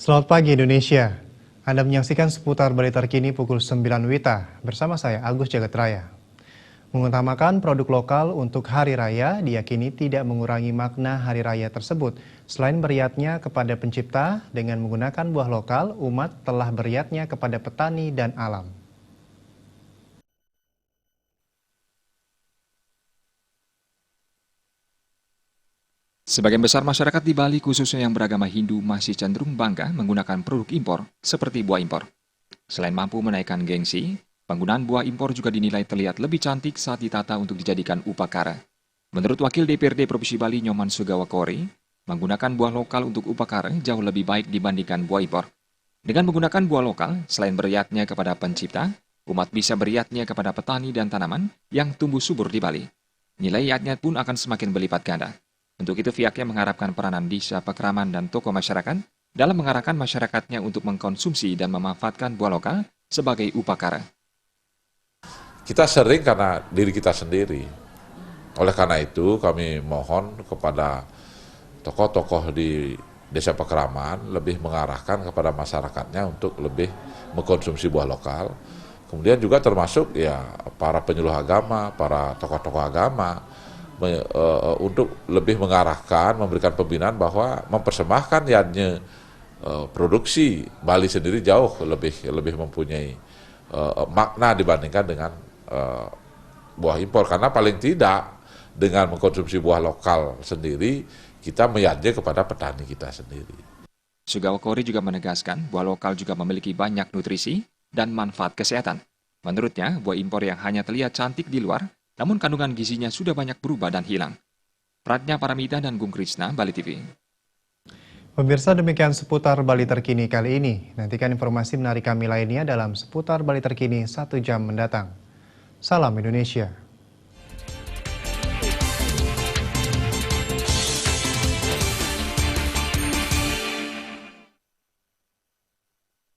Selamat pagi Indonesia. Anda menyaksikan seputar berita terkini pukul 9 WITA bersama saya Agus Jagatraya. Mengutamakan produk lokal untuk Hari Raya diyakini tidak mengurangi makna Hari Raya tersebut. Selain beriatnya kepada pencipta, dengan menggunakan buah lokal, umat telah beriatnya kepada petani dan alam. Sebagian besar masyarakat di Bali, khususnya yang beragama Hindu, masih cenderung bangga menggunakan produk impor seperti buah impor. Selain mampu menaikkan gengsi, penggunaan buah impor juga dinilai terlihat lebih cantik saat ditata untuk dijadikan upakara. Menurut Wakil DPRD Provinsi Bali Nyoman Sugawakori, menggunakan buah lokal untuk upakara jauh lebih baik dibandingkan buah impor. Dengan menggunakan buah lokal, selain beriatnya kepada pencipta, umat bisa beriatnya kepada petani dan tanaman yang tumbuh subur di Bali. Nilai iatnya pun akan semakin berlipat ganda. Untuk itu pihaknya mengharapkan peranan desa, pekraman, dan tokoh masyarakat dalam mengarahkan masyarakatnya untuk mengkonsumsi dan memanfaatkan buah lokal sebagai upakara. Kita sering karena diri kita sendiri. Oleh karena itu kami mohon kepada tokoh-tokoh di desa pekraman lebih mengarahkan kepada masyarakatnya untuk lebih mengkonsumsi buah lokal. Kemudian juga termasuk ya para penyuluh agama, para tokoh-tokoh agama, untuk lebih mengarahkan, memberikan pembinaan bahwa mempersembahkan yadnya produksi Bali sendiri jauh lebih mempunyai makna dibandingkan dengan buah impor, karena paling tidak dengan mengkonsumsi buah lokal sendiri kita meyadnya kepada petani kita sendiri. Sugawakori juga menegaskan buah lokal juga memiliki banyak nutrisi dan manfaat kesehatan. Menurutnya, buah impor yang hanya terlihat cantik di luar, namun kandungan gizinya sudah banyak berubah dan hilang. Pratnya Paramita dan Gung Krishna, Bali TV. Pemirsa, demikian seputar Bali terkini kali ini. Nantikan informasi menarik kami lainnya dalam seputar Bali terkini 1 jam mendatang. Salam Indonesia.